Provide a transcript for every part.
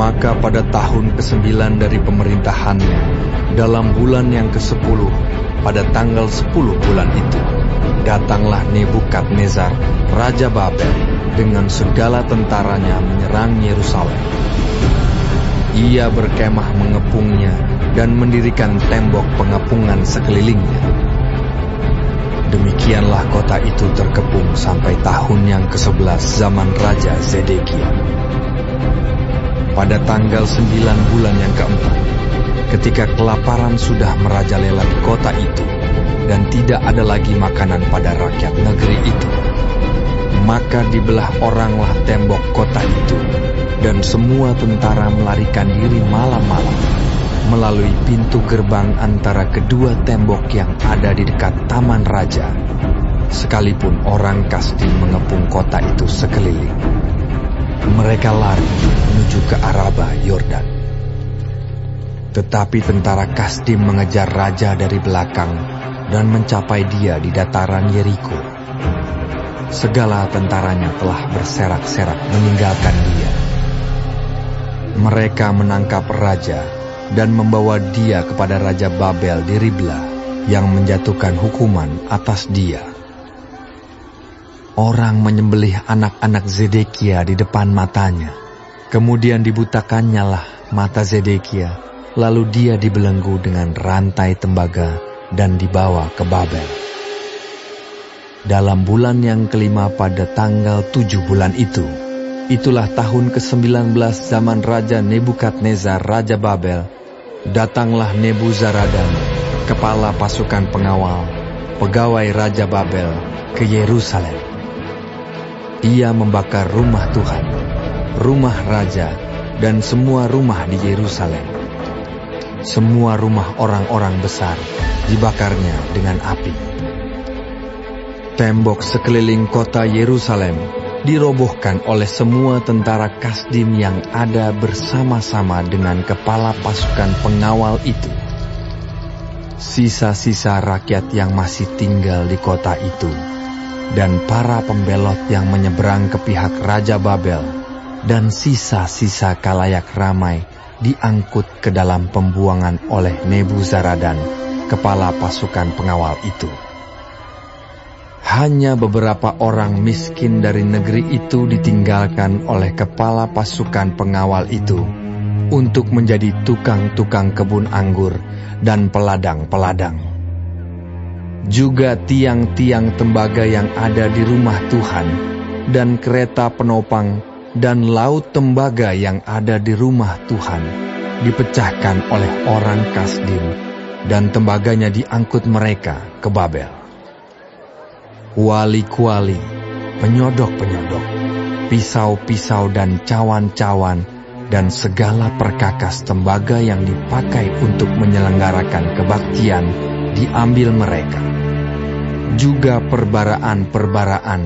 Maka pada tahun ke-9 dari pemerintahannya, dalam bulan yang ke-10, pada tanggal 10 bulan itu, datanglah Nebukadnezar, Raja Babel, dengan segala tentaranya menyerang Yerusalem. Ia berkemah mengepungnya dan mendirikan tembok pengepungan sekelilingnya. Demikianlah kota itu terkepung sampai tahun yang ke-11 zaman Raja Zedekia. Pada tanggal 9 bulan yang keempat, ketika kelaparan sudah merajalela di kota itu, dan tidak ada lagi makanan pada rakyat negeri itu, maka dibelah oranglah tembok kota itu, dan semua tentara melarikan diri malam-malam melalui pintu gerbang antara kedua tembok yang ada di dekat Taman Raja, sekalipun orang Kasdim mengepung kota itu sekeliling. Mereka lari menuju ke Araba Yordan. Tetapi tentara Kasdim mengejar raja dari belakang dan mencapai dia di dataran Yeriko. Segala tentaranya telah berserak-serak meninggalkan dia. Mereka menangkap raja dan membawa dia kepada Raja Babel di Ribla yang menjatuhkan hukuman atas dia. Orang menyembelih anak-anak Zedekia di depan matanya. Kemudian dibutakannya lah mata Zedekia, lalu dia dibelenggu dengan rantai tembaga dan dibawa ke Babel. Dalam bulan yang kelima pada tanggal 7 bulan itu, itulah tahun ke-19 zaman Raja Nebukadnezar, Raja Babel, datanglah Nebuzaradan, kepala pasukan pengawal, pegawai Raja Babel, ke Yerusalem. Ia membakar rumah Tuhan, rumah raja, dan semua rumah di Yerusalem. Semua rumah orang-orang besar dibakarnya dengan api. Tembok sekeliling kota Yerusalem dirobohkan oleh semua tentara Kasdim yang ada bersama-sama dengan kepala pasukan pengawal itu. Sisa-sisa rakyat yang masih tinggal di kota itu, dan para pembelot yang menyeberang ke pihak Raja Babel, dan sisa-sisa kalayak ramai diangkut ke dalam pembuangan oleh Nebuzaradan, kepala pasukan pengawal itu. Hanya beberapa orang miskin dari negeri itu ditinggalkan oleh kepala pasukan pengawal itu untuk menjadi tukang-tukang kebun anggur dan peladang-peladang. Juga tiang-tiang tembaga yang ada di rumah Tuhan, dan kereta penopang dan laut tembaga yang ada di rumah Tuhan dipecahkan oleh orang Kasdim, dan tembaganya diangkut mereka ke Babel. Kuali-kuali, penyodok-penyodok, pisau-pisau dan cawan-cawan, dan segala perkakas tembaga yang dipakai untuk menyelenggarakan kebaktian diambil mereka. Juga perbaraan-perbaraan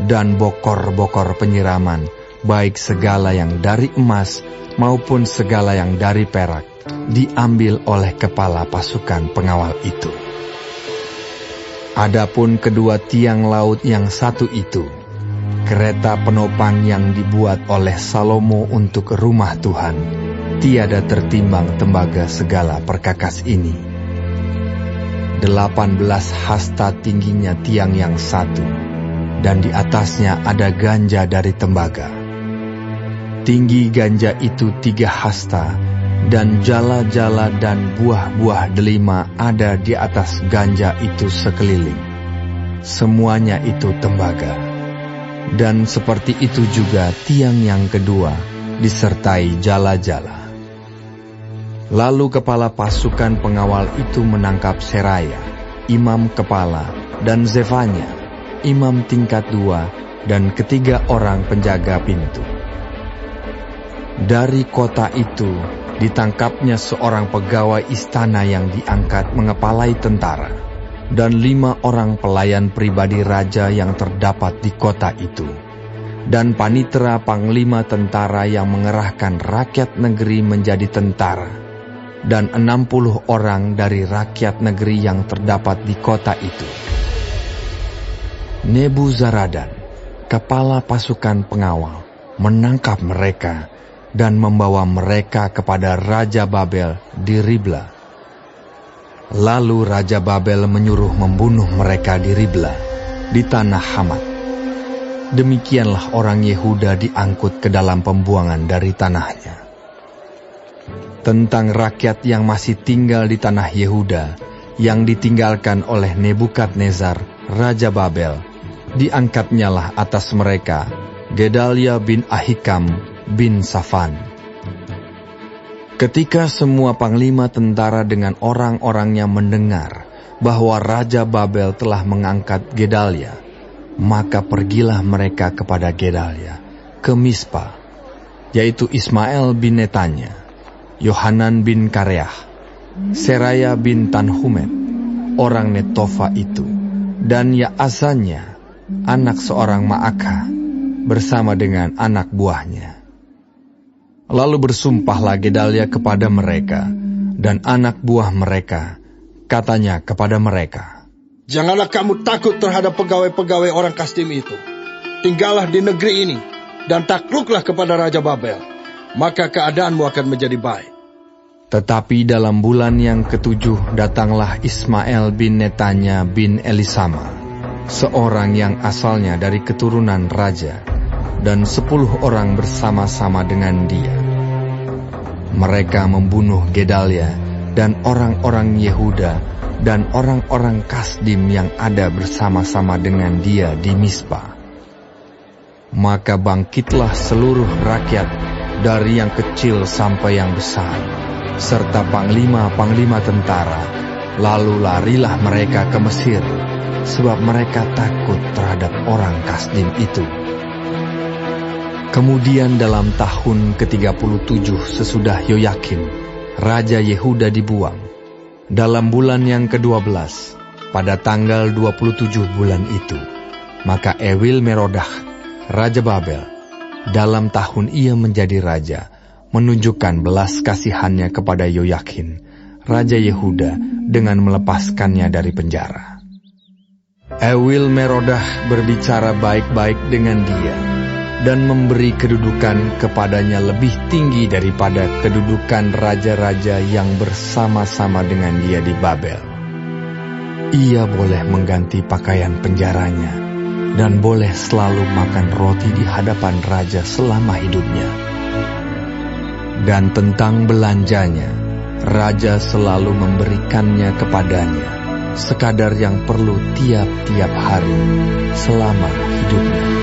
dan bokor-bokor penyiraman, baik segala yang dari emas maupun segala yang dari perak, diambil oleh kepala pasukan pengawal itu. Adapun kedua tiang laut yang satu itu, kereta penopang yang dibuat oleh Salomo untuk rumah Tuhan, tiada tertimbang tembaga segala perkakas ini. 18 hasta tingginya tiang yang satu, dan di atasnya ada ganja dari tembaga. Tinggi ganja itu 3 hasta, dan jala-jala dan buah-buah delima ada di atas ganja itu sekeliling. Semuanya itu tembaga. Dan seperti itu juga tiang yang kedua, disertai jala-jala. Lalu kepala pasukan pengawal itu menangkap Seraya, imam kepala, dan Zefanya, imam tingkat 2, dan 3 orang penjaga pintu. Dari kota itu ditangkapnya seorang pegawai istana yang diangkat mengepalai tentara, dan 5 orang pelayan pribadi raja yang terdapat di kota itu, dan panitera panglima tentara yang mengerahkan rakyat negeri menjadi tentara, dan 60 orang dari rakyat negeri yang terdapat di kota itu. Nebuzaradan, kepala pasukan pengawal, menangkap mereka dan membawa mereka kepada Raja Babel di Ribla. Lalu Raja Babel menyuruh membunuh mereka di Ribla, di tanah Hamat. Demikianlah orang Yehuda diangkut ke dalam pembuangan dari tanahnya. Tentang rakyat yang masih tinggal di tanah Yehuda, yang ditinggalkan oleh Nebukadnezar, Raja Babel, diangkatnyalah atas mereka Gedalia bin Ahikam bin Safan. Ketika semua panglima tentara dengan orang-orangnya mendengar bahwa Raja Babel telah mengangkat Gedalia, maka pergilah mereka kepada Gedalia ke Mispa, yaitu Ismael bin Netanya, Yohanan bin Kareah, Seraya bin Tanhumet, orang Netofa itu, dan Yaazanya, anak seorang Maakah, bersama dengan anak buahnya. Lalu bersumpahlah Gedalia kepada mereka dan anak buah mereka, katanya kepada mereka, "Janganlah kamu takut terhadap pegawai-pegawai orang Kasdim itu. Tinggallah di negeri ini dan takluklah kepada Raja Babel, maka keadaanmu akan menjadi baik." Tetapi dalam bulan yang ketujuh datanglah Ismael bin Netanya bin Elisama, seorang yang asalnya dari keturunan raja, dan 10 orang bersama-sama dengan dia. Mereka membunuh Gedalia dan orang-orang Yehuda dan orang-orang Kasdim yang ada bersama-sama dengan dia di Mispa. Maka bangkitlah seluruh rakyat, dari yang kecil sampai yang besar, serta panglima-panglima tentara, lalu larilah mereka ke Mesir, sebab mereka takut terhadap orang Kasdim itu. Kemudian dalam tahun ke-37 sesudah Yoyakim, Raja Yehuda dibuang, dalam bulan yang ke-12, pada tanggal 27 bulan itu, maka Ewil Merodah, Raja Babel, dalam tahun ia menjadi raja, menunjukkan belas kasihannya kepada Yoyakin, Raja Yehuda, dengan melepaskannya dari penjara. Ewil Merodah berbicara baik-baik dengan dia, dan memberi kedudukan kepadanya lebih tinggi daripada kedudukan raja-raja yang bersama-sama dengan dia di Babel. Ia boleh mengganti pakaian penjaranya, dan boleh selalu makan roti di hadapan raja selama hidupnya. Dan tentang belanjanya, raja selalu memberikannya kepadanya, sekadar yang perlu tiap-tiap hari selama hidupnya.